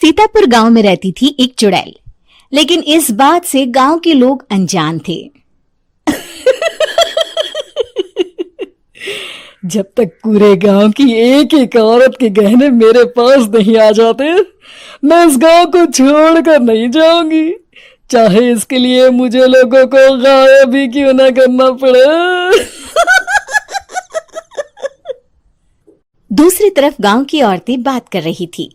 सीतापुर गांव में रहती थी एक चुड़ैल, लेकिन इस बात से गांव के लोग अनजान थे। जब तक पूरे गांव की एक एक औरत के गहने मेरे पास नहीं आ जाते, मैं इस गांव को छोड़कर नहीं जाऊंगी, चाहे इसके लिए मुझे लोगों को गायब भी क्यों ना करना पड़े। दूसरी तरफ गांव की औरतें बात कर रही थी।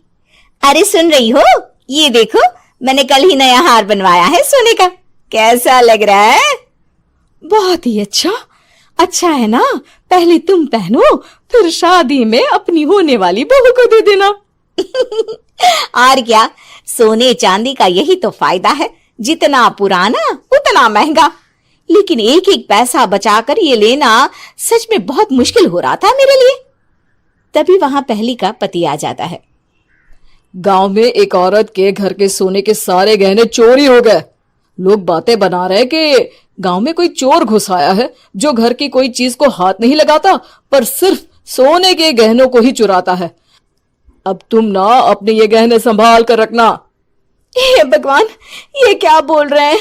अरे सुन रही हो, ये देखो, मैंने कल ही नया हार बनवाया है सोने का, कैसा लग रहा है? बहुत ही अच्छा। अच्छा है ना, पहले तुम पहनो, फिर शादी में अपनी होने वाली बहू को दे देना। और क्या, सोने चांदी का यही तो फायदा है, जितना पुराना उतना महंगा। लेकिन एक एक पैसा बचाकर ये लेना सच में बहुत मुश्किल हो रहा था मेरे लिए। तभी वहां पहली का पति आ जाता है। गांव में एक औरत के घर के सोने के सारे गहने चोरी हो गए। लोग बातें बना रहे कि गांव में कोई चोर घुस आया है जो घर की कोई चीज को हाथ नहीं लगाता, पर सिर्फ सोने के गहनों को ही चुराता है। अब तुम ना अपने ये गहने संभाल कर रखना। हे भगवान, ये क्या बोल रहे हैं?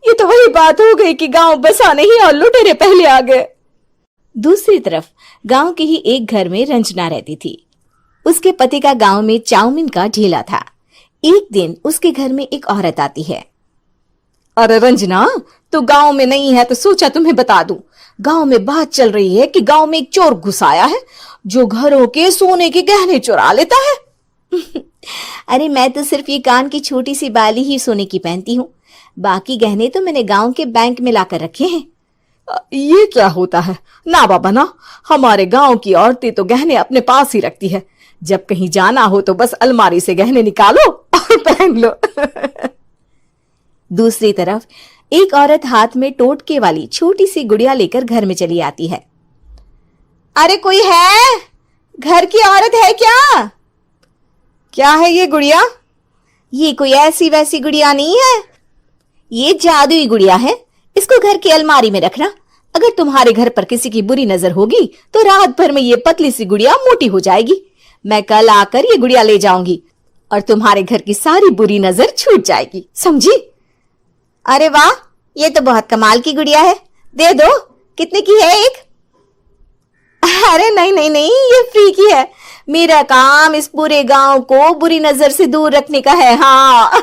ये तो वही बात हो गई कि गांव बसा नहीं और लुटेरे पहले आ गए। दूसरी तरफ गांव के ही एक घर में रंजना रहती थी। उसके पति का गांव में चाउमीन का ठेला था। एक दिन उसके घर में एक औरत आती है। अरे रंजना, तू गांव में नहीं है तो सोचा तुम्हें बता दूं। गांव में बात चल रही है कि गांव में एक चोर घुस आया है जो घरों के सोने के गहने चुरा लेता है। अरे मैं तो सिर्फ ये कान की छोटी सी बाली ही सोने की पहनती हूँ, बाकी गहने तो मैंने गांव के बैंक में लाकर रखे हैं। ये क्या होता है? ना बाबा ना, हमारे गांव की औरतें तो गहने अपने पास ही रखती है। जब कहीं जाना हो तो बस अलमारी से गहने निकालो और पहन लो। दूसरी तरफ एक औरत हाथ में टोटके वाली छोटी सी गुड़िया लेकर घर में चली आती है। अरे कोई है? घर की औरत है क्या? क्या है ये गुड़िया? ये कोई ऐसी वैसी गुड़िया नहीं है, ये जादुई गुड़िया है। इसको घर की अलमारी में रखना। अगर तुम्हारे घर पर किसी की बुरी नजर होगी तो रात भर में ये पतली सी गुड़िया मोटी हो जाएगी। मैं कल आकर ये गुड़िया ले जाऊंगी और तुम्हारे घर की सारी बुरी नजर छूट जाएगी, समझी? अरे वाह, ये तो बहुत कमाल की गुड़िया है, दे दो। कितने की है एक? अरे नहीं नहीं नहीं, ये फ्री की है। मेरा काम इस पूरे गांव को बुरी नजर से दूर रखने का है। हाँ।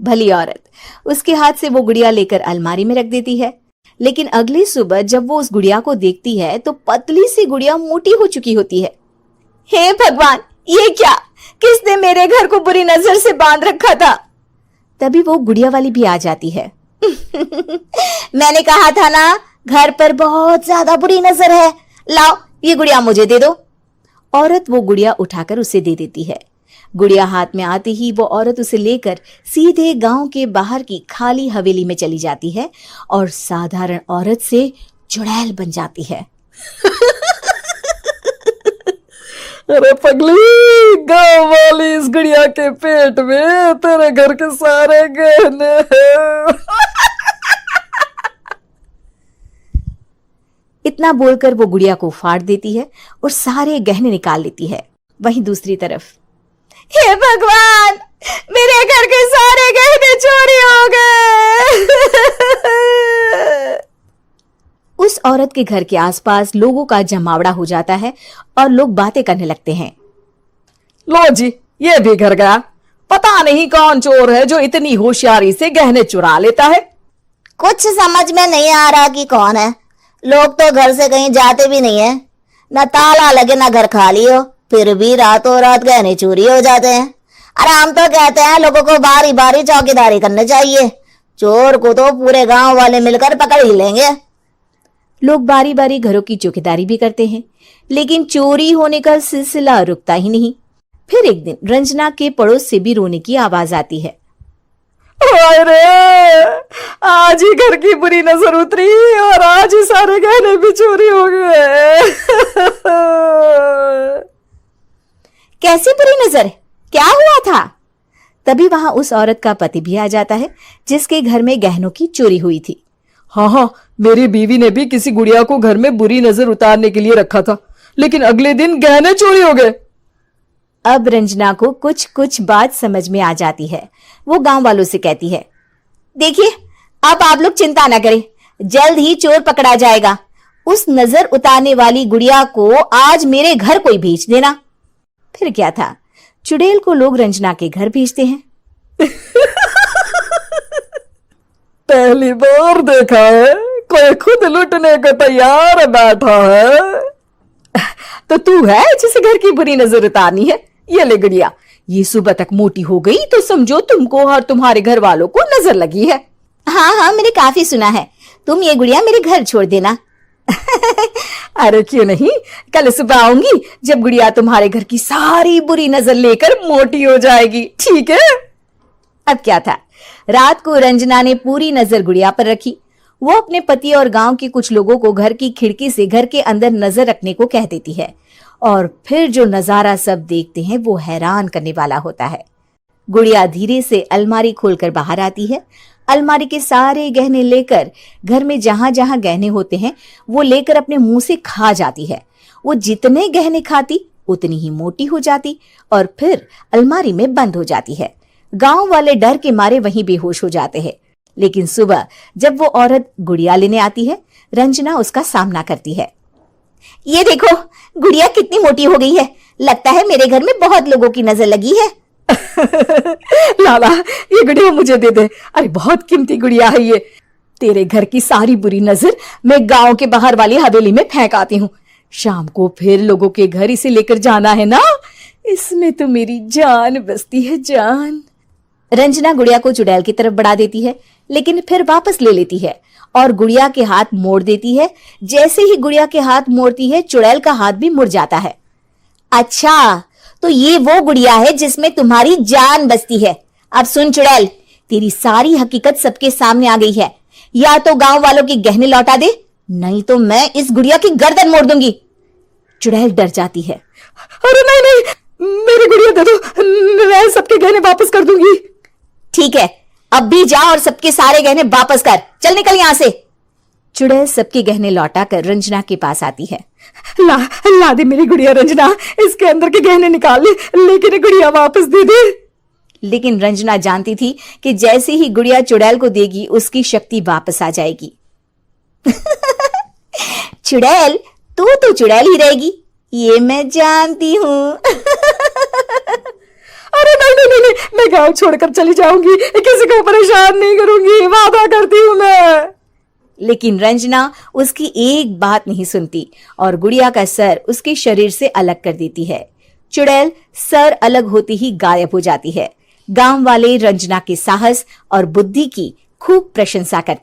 भली औरत उसके हाथ से वो गुड़िया लेकर अलमारी में रख देती है। लेकिन अगली सुबह जब वो उस गुड़िया को देखती है तो पतली सी गुड़िया मोटी हो चुकी होती है। हे भगवान, ये क्या? किसने मेरे घर को बुरी नजर से बांध रखा था? तभी वो गुड़िया वाली भी आ जाती है। मैंने कहा था ना, घर पर बहुत ज्यादा बुरी नजर है। लाओ, ये गुड़िया मुझे दे दो। औरत वो गुड़िया उठाकर उसे दे देती है। गुड़िया हाथ में आते ही वो औरत उसे लेकर सीधे गांव के बाहर की खाली हवेली में चली जाती है और साधारण औरत से चुड़ैल बन जाती है। अरे पगली, गांव वाली इस गुड़िया के पेट में तेरे घर के सारे गहने हैं। इतना बोलकर वो गुड़िया को फाड़ देती है और सारे गहने निकाल लेती है। वहीं दूसरी तरफ, हे भगवान, मेरे घर के सारे गहने चोरी हो गए। उस औरत के घर के आसपास लोगों का जमावड़ा हो जाता है और लोग बातें करने लगते हैं। लो जी, ये भी घर गया। पता नहीं कौन चोर है जो इतनी होशियारी से गहने चुरा लेता है। कुछ समझ में नहीं आ रहा कि कौन है। लोग तो घर से कहीं जाते भी नहीं है, न ताला लगे न घर खाली हो, फिर भी रातों रात गहने चोरी हो जाते हैं। अरे हम तो कहते हैं लोगों को बारी बारी चौकीदारी करनी चाहिए, चोर को तो पूरे गांव वाले मिलकर पकड़ ही लेंगे। लोग बारी बारी घरों की चौकीदारी भी करते हैं, लेकिन चोरी होने का सिलसिला रुकता ही नहीं। फिर एक दिन रंजना के पड़ोस से भी रोने की आवाज आती है। अरे आज ही घर की बुरी नजर उतरी और आज ही सारे गहने भी चोरी हो गए। कैसी बुरी नजर? क्या हुआ था? तभी वहां उस औरत का पति भी आ जाता है जिसके घर में गहनों की चोरी हुई थी। हाँ, मेरी बीवी ने भी किसी गुड़िया को घर में बुरी नजर उतारने के लिए रखा था, लेकिन अगले दिन गहने चोरी हो गए। अब रंजना को कुछ कुछ बात समझ में आ जाती है। वो गांव वालों से कहती है, देखिए अब आप लोग चिंता ना करें, जल्द ही चोर पकड़ा जाएगा। उस नजर उतारने वाली गुड़िया को आज मेरे घर कोई भेज देना। फिर क्या था, चुड़ैल को लोग रंजना के घर भेजते हैं। पहली बार देखा है कोई खुद लुटने को तैयार बैठा है। तो तू है जिसे घर की बुरी नजर उतारनी है? ये ले गुड़िया, ये सुबह तक मोटी हो गई तो समझो तुमको और तुम्हारे घर वालों को नजर लगी है। हाँ हाँ, मैंने काफी सुना है। तुम ये गुड़िया मेरे घर छोड़ देना। अरे क्यों नहीं, कल सुबह आऊंगी जब गुड़िया तुम्हारे घर की सारी बुरी नजर लेकर मोटी हो जाएगी, ठीक है? अब क्या था, रात को रंजना ने पूरी नजर गुड़िया पर रखी। वो अपने पति और गांव के कुछ लोगों को घर की खिड़की से घर के अंदर नजर रखने को कह देती है, और फिर जो नजारा सब देखते हैं वो हैरान करने वाला होता है। गुड़िया धीरे से अलमारी खोलकर बाहर आती है। अलमारी के सारे गहने लेकर घर में जहां जहां गहने होते हैं वो लेकर अपने मुंह से खा जाती है। वो जितने गहने खाती उतनी ही मोटी हो जाती और फिर अलमारी में बंद हो जाती है। गांव वाले डर के मारे वहीं बेहोश हो जाते हैं। लेकिन सुबह जब वो औरत गुड़िया लेने आती है, रंजना उसका सामना करती है। ये देखो, गुड़िया कितनी मोटी हो गई है। लगता है मेरे घर में बहुत लोगों की नजर लगी है। लाला, ये गुड़िया मुझे दे दे। अरे बहुत कीमती गुड़िया है ये। तेरे घर की सारी बुरी नजर मैं गांव के बाहर वाली हवेली में फेंक आती हूँ। शाम को फिर लोगों के घर इसे लेकर जाना है ना। इसमें तो मेरी जान बसती है, जान। रंजना गुड़िया को चुड़ैल की तरफ बढ़ा देती है, लेकिन फिर वापस ले लेती है और गुड़िया के हाथ मोड़ देती है। जैसे ही गुड़िया के हाथ मोड़ती है, चुड़ैल का हाथ भी मुड़ जाता है। अच्छा, तो ये वो गुड़िया है जिसमें तुम्हारी जान बसती है। अब सुन चुड़ैल, तेरी सारी हकीकत सबके सामने आ गई है। या तो गांव वालों के गहने लौटा दे, नहीं तो मैं इस गुड़िया की गर्दन मोड़ दूंगी। चुड़ैल डर जाती है। अरे नहीं नहीं, मेरी गुड़िया दे दो, मैं सबके गहने वापस कर दूंगी। ठीक है, अब भी जा और सबके सारे गहने वापस कर। चल निकल यहां से। चुड़ैल सबके गहने लौटाकर रंजना के पास आती है। ला दे मेरी गुड़िया रंजना, इसके अंदर के गहने निकाल ले, लेकिन गुड़िया वापस दे दे। लेकिन रंजना जानती थी कि जैसे ही गुड़िया चुड़ैल को देगी उसकी शक्ति वापस आ जाएगी। चुड़ैल, तू तो चुड़ैल ही रहेगी, ये मैं जानती हूँ। अरे नहीं नहीं नहीं, मैं गांव छोड़कर चली जाऊंगी, किसी को परेशान नहीं करूंगी, वादा करती हूँ मैं। लेकिन रंजना उसकी एक बात नहीं सुनती और गुड़िया का सर उसके शरीर से अलग कर देती है। चुड़ैल सर अलग होती ही गायब हो जाती है। गांव वाले रंजना के साहस और बुद्धि की खूब प्रशंसा करते हैं।